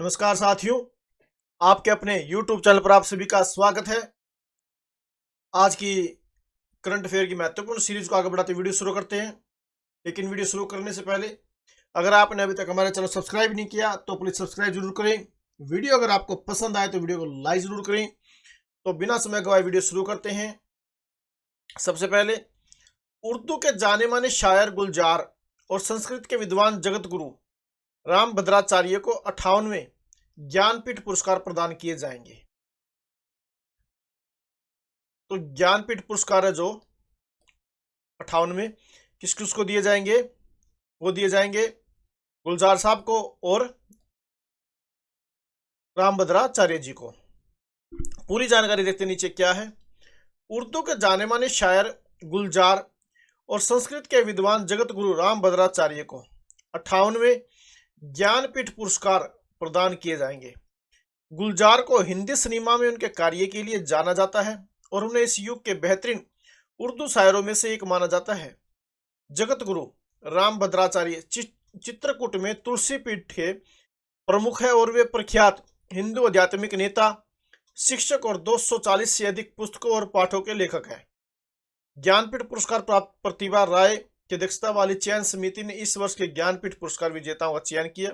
नमस्कार साथियों, आपके अपने YouTube चैनल पर आप सभी का स्वागत है। आज की करंट अफेयर की महत्वपूर्ण सीरीज को आगे बढ़ाते वीडियो शुरू करते हैं। लेकिन वीडियो शुरू करने से पहले अगर आपने अभी तक हमारे चैनल सब्सक्राइब नहीं किया तो प्लीज सब्सक्राइब जरूर करें। वीडियो अगर आपको पसंद आए तो वीडियो को लाइक जरूर करें। तो बिना समय गवाए वीडियो शुरू करते हैं। सबसे पहले, उर्दू के जाने माने शायर गुलजार और संस्कृत के विद्वान जगत गुरु रामभद्राचार्य को 58वें ज्ञानपीठ पुरस्कार प्रदान किए जाएंगे। तो ज्ञानपीठ पुरस्कार है जो 58वें किस किसको दिए जाएंगे? वो दिए जाएंगे गुलजार साहब को और रामभद्राचार्य जी को। पूरी जानकारी देखते नीचे क्या है। उर्दू के जाने माने शायर गुलजार और संस्कृत के विद्वान जगत गुरु रामभद्राचार्य को 58वें ज्ञानपीठ पुरस्कार प्रदान किए जाएंगे। गुलजार को हिंदी सिनेमा में उनके कार्य के लिए जाना जाता है और उन्हें इस युग के बेहतरीन उर्दू शायरों में से एक माना जाता है। जगत गुरु रामभद्राचार्य चित्रकूट में तुलसी पीठ के प्रमुख है और वे प्रख्यात हिंदू आध्यात्मिक नेता, शिक्षक और 240 से अधिक पुस्तकों और पाठों के लेखक हैं। ज्ञानपीठ पुरस्कार प्राप्त प्रतिभा राय की अध्यक्षता वाली चयन समिति ने इस वर्ष के ज्ञानपीठ पुरस्कार विजेताओं का चयन किया।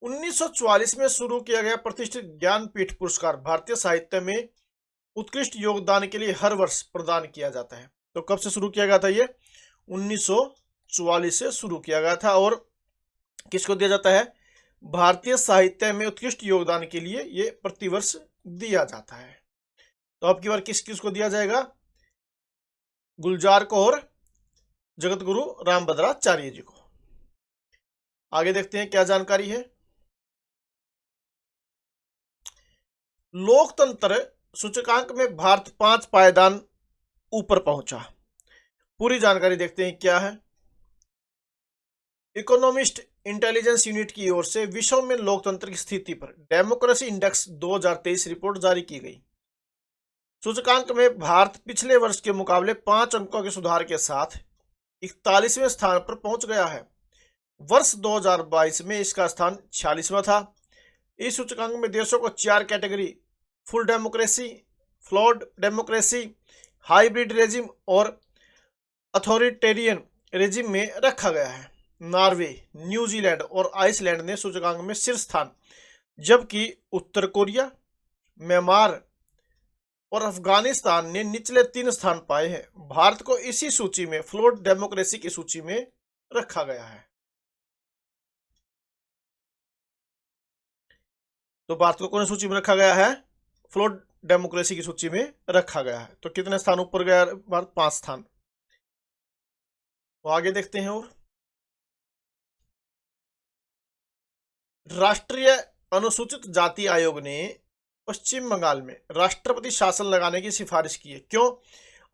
1944 में शुरू किया गया प्रतिष्ठित ज्ञानपीठ पुरस्कार भारतीय साहित्य में उत्कृष्ट योगदान के लिए हर वर्ष प्रदान किया जाता है। तो कब से शुरू किया गया था? ये 1944 से शुरू किया गया था। और किसको दिया जाता है? भारतीय साहित्य में उत्कृष्ट योगदान के लिए ये प्रतिवर्ष दिया जाता है। तो अब की बार किस किस को दिया जाएगा? गुलजार को और जगत गुरु रामभद्राचार्य जी को। आगे देखते हैं क्या जानकारी है। लोकतंत्र सूचकांक में भारत 5 पायदान ऊपर पहुंचा। पूरी जानकारी देखते हैं क्या है। इकोनॉमिस्ट इंटेलिजेंस यूनिट की ओर से विश्व में लोकतंत्र की स्थिति पर डेमोक्रेसी इंडेक्स 2023 रिपोर्ट जारी की गई। सूचकांक में भारत पिछले वर्ष के मुकाबले 5 अंकों के सुधार के साथ 41वें स्थान पर पहुंच गया है। वर्ष 2022 में इसका स्थान 46वां था। इस सूचकांक में देशों को 4 category full democracy, flawed democracy, hybrid regime और अथॉरिटेरियन रेजिम में रखा गया है। नॉर्वे, न्यूजीलैंड और आइसलैंड ने सूचकांक में शीर्ष स्थान, जबकि उत्तर कोरिया, म्यांमार और अफगानिस्तान ने निचले 3 स्थान पाए हैं। भारत को इसी सूची में फ्लोट डेमोक्रेसी की सूची में रखा गया है। तो भारत को कौन सी सूची में रखा गया है? फ्लोट डेमोक्रेसी की सूची में रखा गया है। तो कितने स्थान ऊपर गया भारत? 5 स्थान। तो आगे देखते हैं। और राष्ट्रीय अनुसूचित जाति आयोग ने पश्चिम बंगाल में राष्ट्रपति शासन लगाने की सिफारिश की है। क्यों?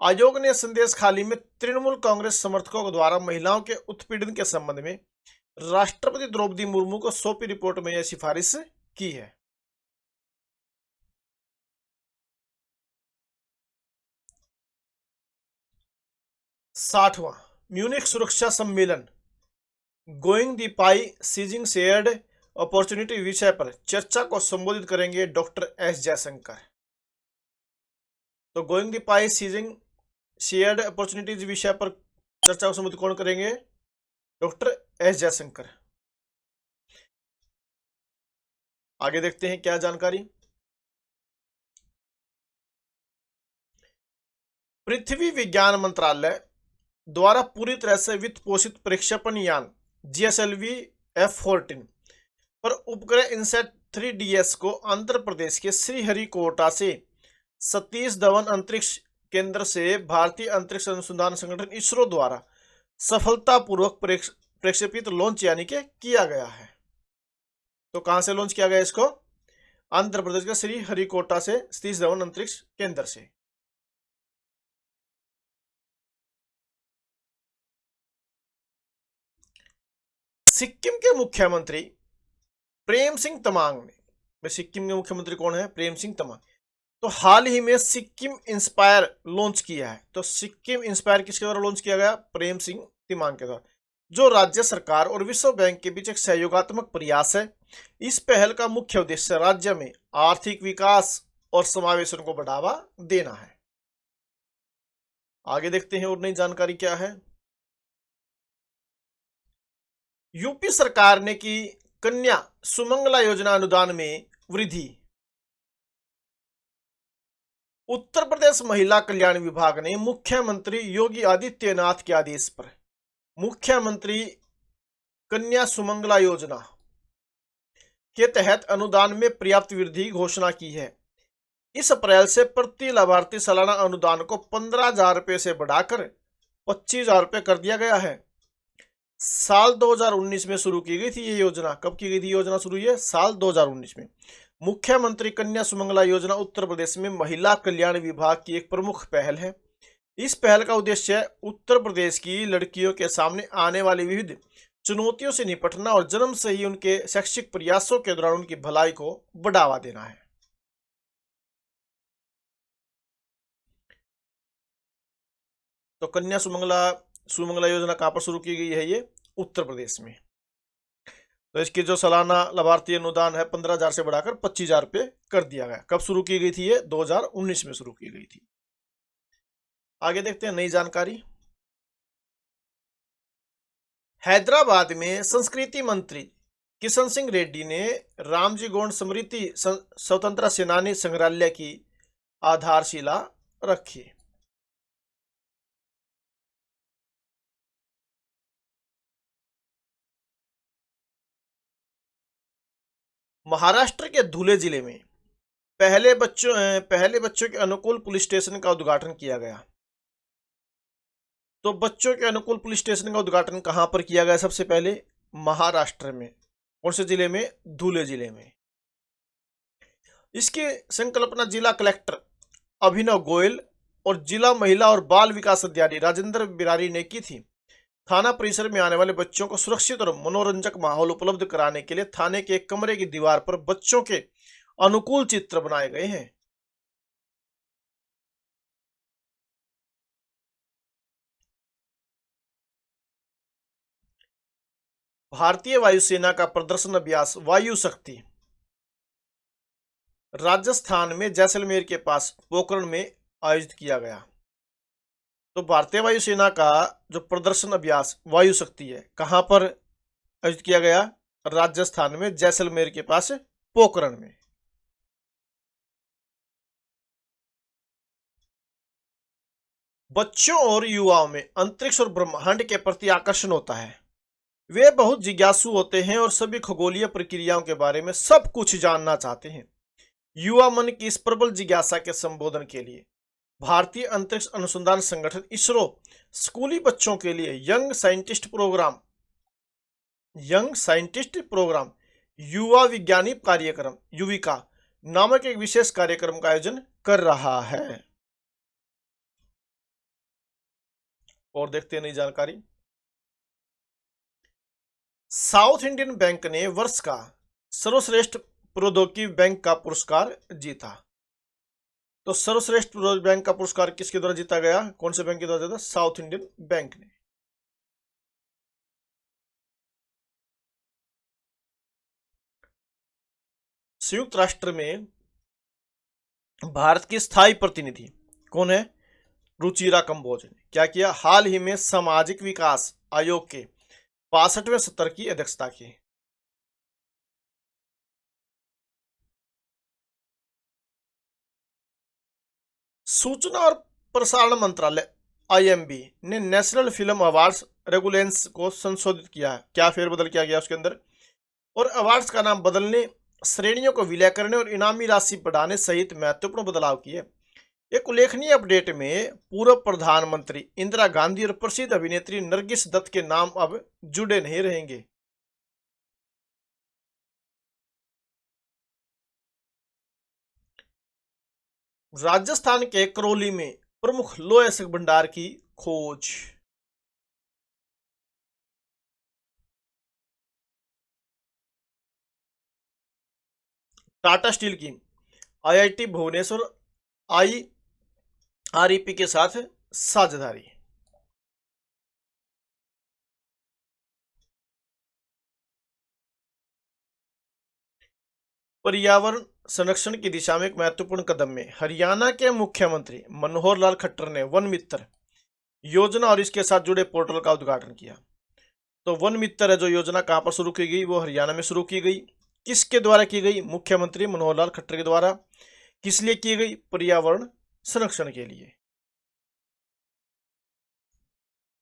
आयोग ने संदेश खाली में तृणमूल कांग्रेस समर्थकों द्वारा महिलाओं के उत्पीड़न के संबंध में राष्ट्रपति द्रौपदी मुर्मू को सौंपी रिपोर्ट में यह सिफारिश की है। साठवां म्यूनिख सुरक्षा सम्मेलन going the pie seizing shared opportunity विषय पर चर्चा को संबोधित करेंगे डॉक्टर एस जयशंकर। तो going the pie seizing shared opportunities विषय पर चर्चा को संबोधित कौन करेंगे? Doctor S Jaishankar. आगे देखते हैं क्या जानकारी। पृथ्वी विज्ञान मंत्रालय द्वारा पूरी तरह से वित्त पोषित प्रक्षेपण यान GSLV F-14 पर उपग्रह इनसैट 3DS को आंध्र प्रदेश के श्रीहरिकोटा से सतीश धवन अंतरिक्ष केंद्र से भारतीय अंतरिक्ष अनुसंधान संगठन इसरो द्वारा सफलतापूर्वक प्रक्षेपित लॉन्च यानी कि किया गया है। तो कहां से लॉन्च किया गया इसको? आंध्र प्रदेश के श्रीहरिकोटा से सतीश धवन अंतरिक्ष केंद्र से। सिक्किम के मुख्यमंत्री प्रेम सिंह तमांग ने, सिक्किम के मुख्यमंत्री कौन है? प्रेम सिंह तमांग। तो हाल ही में सिक्किम इंस्पायर लॉन्च किया है। तो सिक्किम इंस्पायर किसके द्वारा लॉन्च किया गया? प्रेम सिंह तमांग के द्वारा। जो राज्य सरकार और विश्व बैंक के बीच एक सहयोगात्मक प्रयास है। इस पहल का मुख्य उद्देश्य राज्य में आर्थिक विकास और समावेशन को बढ़ावा देना है। आगे देखते हैं और नई जानकारी क्या है। यूपी सरकार ने की कन्या सुमंगला योजना अनुदान में वृद्धि। उत्तर प्रदेश महिला कल्याण विभाग ने मुख्यमंत्री योगी आदित्यनाथ के आदेश पर मुख्यमंत्री कन्या सुमंगला योजना के तहत अनुदान में पर्याप्त वृद्धि की घोषणा की है। इस अप्रैल से प्रति लाभार्थी सालाना अनुदान को 15,000 रुपये से बढ़ाकर 25,000 रुपये कर दिया गया है। साल 2019 में शुरू की गई थी ये योजना। कब की गई थी योजना शुरू? ये साल 2019 में। मुख्यमंत्री कन्या सुमंगला योजना उत्तर प्रदेश में महिला कल्याण विभाग की एक प्रमुख पहल है। इस पहल का उद्देश्य है उत्तर प्रदेश की लड़कियों के सामने आने वाली विविध चुनौतियों से निपटना और जन्म से ही उनके शैक्षिक प्रयासों के दौरान उनकी भलाई को बढ़ावा देना है। तो कन्या सुमंगला योजना कहां पर शुरू की गई है? ये उत्तर प्रदेश में। तो इसकी जो सालाना लाभार्थी अनुदान है 15,000 से बढ़ाकर 25,000 रुपये कर दिया गया। कब शुरू की गई थी? ये 2019 में शुरू की गई थी। आगे देखते हैं नई जानकारी। हैदराबाद में संस्कृति मंत्री किशन सिंह रेड्डी ने रामजी गोंड स्मृति स्वतंत्रता सेनानी संग्रहालय की आधारशिला रखी। महाराष्ट्र के धुले जिले में पहले बच्चों के अनुकूल पुलिस स्टेशन का उद्घाटन किया गया। तो बच्चों के अनुकूल पुलिस स्टेशन का उद्घाटन कहां पर किया गया? सबसे पहले महाराष्ट्र में। कौन से जिले में? धुले जिले में। इसकी संकल्पना जिला कलेक्टर अभिनव गोयल और जिला महिला और बाल विकास अधिकारी राजेंद्र बिरारी ने की थी। थाना परिसर में आने वाले बच्चों को सुरक्षित और मनोरंजक माहौल उपलब्ध कराने के लिए थाने के एक कमरे की दीवार पर बच्चों के अनुकूल चित्र बनाए गए हैं। भारतीय वायुसेना का प्रदर्शन अभ्यास वायु शक्ति राजस्थान में जैसलमेर के पास पोखरण में आयोजित किया गया। तो भारतीय वायुसेना का जो प्रदर्शन अभ्यास वायु शक्ति है कहां पर आयोजित किया गया? राजस्थान में जैसलमेर के पास पोखरण में। बच्चों और युवाओं में अंतरिक्ष और ब्रह्मांड के प्रति आकर्षण होता है। वे बहुत जिज्ञासु होते हैं और सभी खगोलीय प्रक्रियाओं के बारे में सब कुछ जानना चाहते हैं। युवा मन की इस प्रबल जिज्ञासा के संबोधन के लिए भारतीय अंतरिक्ष अनुसंधान संगठन इसरो स्कूली बच्चों के लिए यंग साइंटिस्ट प्रोग्राम युवा विज्ञानी कार्यक्रम युविका नामक एक विशेष कार्यक्रम का आयोजन कर रहा है। और देखते हैं नई जानकारी। साउथ इंडियन बैंक ने वर्ष का सर्वश्रेष्ठ प्रौद्योगिकी बैंक का पुरस्कार जीता। तो सर्वश्रेष्ठ प्रौद्योगिकी बैंक का पुरस्कार किसके द्वारा जीता गया? कौन से बैंक के द्वारा जीता? साउथ इंडियन बैंक ने। संयुक्त राष्ट्र में भारत की स्थायी प्रतिनिधि कौन है? रुचिरा कंबोज ने क्या किया? हाल ही में सामाजिक विकास आयोग के 65वें सत्र की अध्यक्षता की। सूचना और प्रसारण मंत्रालय आईएमबी ने नेशनल फिल्म अवार्ड्स रेगुलेशंस को संशोधित किया है। क्या फेरबदल किया गया उसके अंदर? और अवार्ड्स का नाम बदलने, श्रेणियों को विलय करने और इनामी राशि बढ़ाने सहित महत्वपूर्ण बदलाव किए। एक उल्लेखनीय अपडेट में पूर्व प्रधानमंत्री इंदिरा गांधी और प्रसिद्ध अभिनेत्री नरगिस दत्त के नाम अब जुड़े नहीं रहेंगे। राजस्थान के करौली में प्रमुख लौह अयस्क भंडार की खोज। टाटा स्टील की आईआईटी भुवनेश्वर आईआरईपी के साथ साझेदारी। पर्यावरण संरक्षण की दिशा में एक महत्वपूर्ण कदम में हरियाणा के मुख्यमंत्री मनोहर लाल खट्टर ने वन मित्र योजना और इसके साथ जुड़े पोर्टल का उद्घाटन किया। तो वन मित्र है जो योजना कहाँ पर शुरू की गई, वो हरियाणा में शुरू की गई। किसके द्वारा की गई? मुख्यमंत्री मनोहर लाल खट्टर के द्वारा। किस लिए की गई? पर्यावरण संरक्षण के लिए।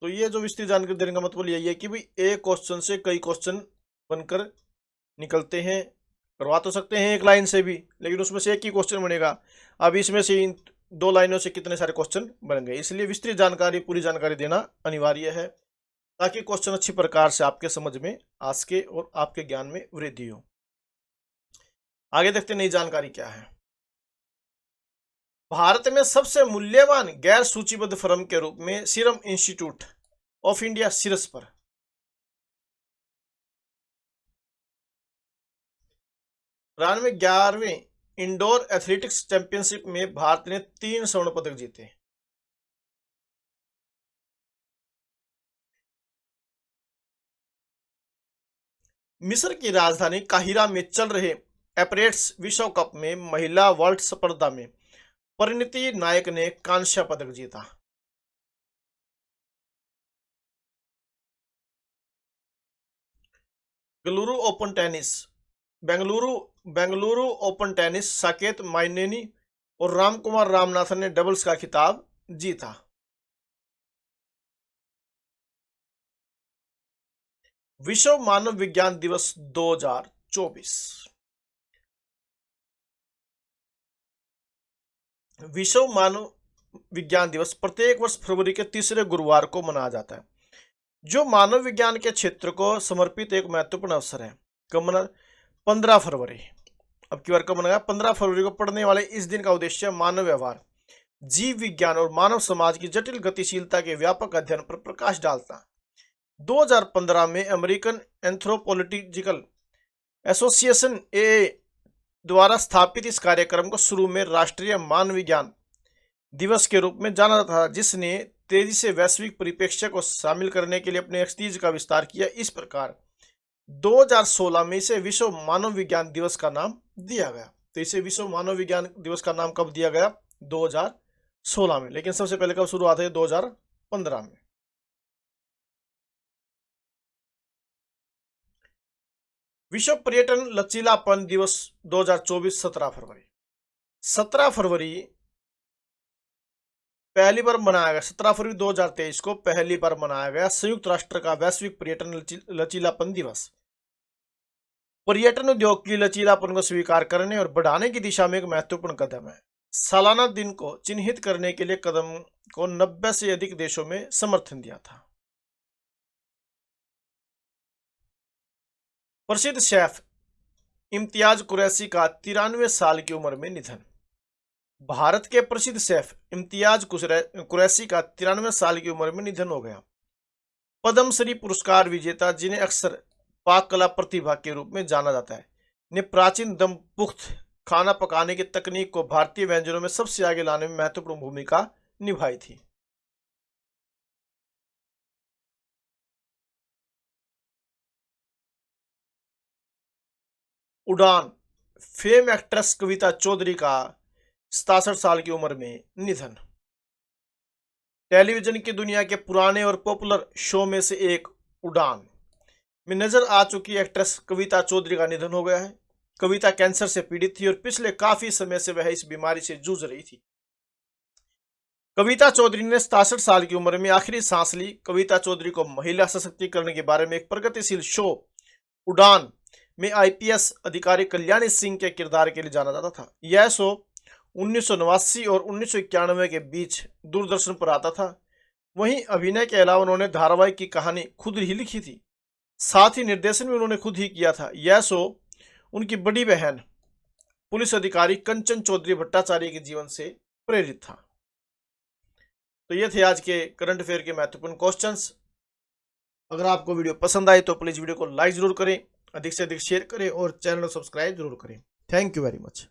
तो ये जो विस्तृत जानकारी देने का मतलब यही है कि भाई एक क्वेश्चन से कई क्वेश्चन बनकर निकलते हैं। करवा तो सकते हैं एक लाइन से भी, लेकिन उसमें से एक ही क्वेश्चन बनेगा। अब इसमें से इन 2 लाइनों से कितने सारे क्वेश्चन बन गए, इसलिए विस्तृत जानकारी, पूरी जानकारी देना अनिवार्य है ताकि क्वेश्चन अच्छी प्रकार से आपके समझ में आ सके और आपके ज्ञान में वृद्धि हो। आगे देखते नई जानकारी क्या है। भारत में सबसे मूल्यवान गैर सूचीबद्ध फर्म के रूप में सीरम इंस्टीट्यूट ऑफ इंडिया सीरस पर 11वें इंडोर एथलेटिक्स चैंपियनशिप में भारत ने 3 स्वर्ण पदक जीते। मिस्र की राजधानी काहिरा में चल रहे एपरेट्स विश्व कप में महिला वर्ल्ड स्पर्धा में परिणीति नायक ने कांस्य पदक जीता। बेंगलुरु ओपन टेनिस साकेत माइनेनी और रामकुमार रामनाथन ने डबल्स का खिताब जीता। विश्व मानव विज्ञान दिवस 2024। विश्व मानव विज्ञान दिवस प्रत्येक वर्ष फरवरी के तीसरे गुरुवार को मनाया जाता है, जो मानव विज्ञान के क्षेत्र को समर्पित एक महत्वपूर्ण अवसर है। कब मना? 15 फरवरी। अब की बार कब मनाया? 15 फरवरी को पड़ने वाले इस दिन का उद्देश्य मानव व्यवहार, जीव विज्ञान और मानव समाज की जटिल गतिशीलता के व्यापक अध्ययन पर प्रकाश डालता। 2015 में अमेरिकन एंथ्रोपोलॉजिकल एसोसिएशन AA द्वारा स्थापित इस कार्यक्रम को शुरू में राष्ट्रीय मानव विज्ञान दिवस के रूप में जाना जाता था, जिसने तेजी से वैश्विक परिप्रेक्ष्य को शामिल करने के लिए अपने एक्सपर्टीज का विस्तार किया। इस प्रकार 2016 में इसे विश्व मानव विज्ञान दिवस का नाम दिया गया। तो इसे विश्व मानव विज्ञान दिवस का नाम कब दिया गया? 2016 में। लेकिन सबसे पहले कब शुरुआत है? 2015 में। विश्व पर्यटन लचीलापन दिवस 2024 17 फरवरी। 17 फरवरी पहली बार मनाया गया। 17 फरवरी 2023 को पहली बार मनाया गया संयुक्त राष्ट्र का वैश्विक पर्यटन लचीलापन दिवस। पर्यटन उद्योग की लचीलापन को स्वीकार करने और बढ़ाने की दिशा में एक महत्वपूर्ण कदम है। सालाना दिन को चिन्हित करने के लिए कदम को 90 से अधिक देशों में समर्थन दिया था। प्रसिद्ध शेफ इम्तियाज कुरैशी का 93 साल की उम्र में निधन। भारत के प्रसिद्ध शेफ इम्तियाज कुरैशी का 93 साल की उम्र में निधन हो गया। पद्मश्री पुरस्कार विजेता, जिन्हें अक्सर पाक कला प्रतिभा के रूप में जाना जाता है, ने प्राचीन दम पुख्त खाना पकाने की तकनीक को भारतीय व्यंजनों में सबसे आगे लाने में महत्वपूर्ण भूमिका निभाई थी। उड़ान फेम एक्ट्रेस कविता चौधरी का 67 साल की उम्र में निधन। टेलीविजन की दुनिया के पुराने और पॉपुलर शो में से एक उड़ान में नजर आ चुकी एक्ट्रेस कविता चौधरी का निधन हो गया है। कविता कैंसर से पीड़ित थी और पिछले काफी समय से वह इस बीमारी से जूझ रही थी। कविता चौधरी ने 67 साल की उम्र में आखिरी सांस ली। कविता चौधरी को महिला सशक्तिकरण के बारे में एक प्रगतिशील शो उड़ान में IPS अधिकारी कल्याणी सिंह के किरदार के लिए जाना जाता था। यह शो 1989 और 1991 के बीच दूरदर्शन पर आता था। वहीं अभिनय के अलावा उन्होंने धारावाहिक की कहानी खुद ही लिखी थी, साथ ही निर्देशन भी उन्होंने खुद ही किया था। यह शो उनकी बड़ी बहन पुलिस अधिकारी कंचन चौधरी भट्टाचार्य के जीवन से प्रेरित था। तो ये थे आज के करंट अफेयर के महत्वपूर्ण क्वेश्चंस। अगर आपको वीडियो पसंद आए तो प्लीज वीडियो को लाइक जरूर करें, अधिक से अधिक शेयर करें और चैनल को सब्सक्राइब जरूर करें। Thank you very much.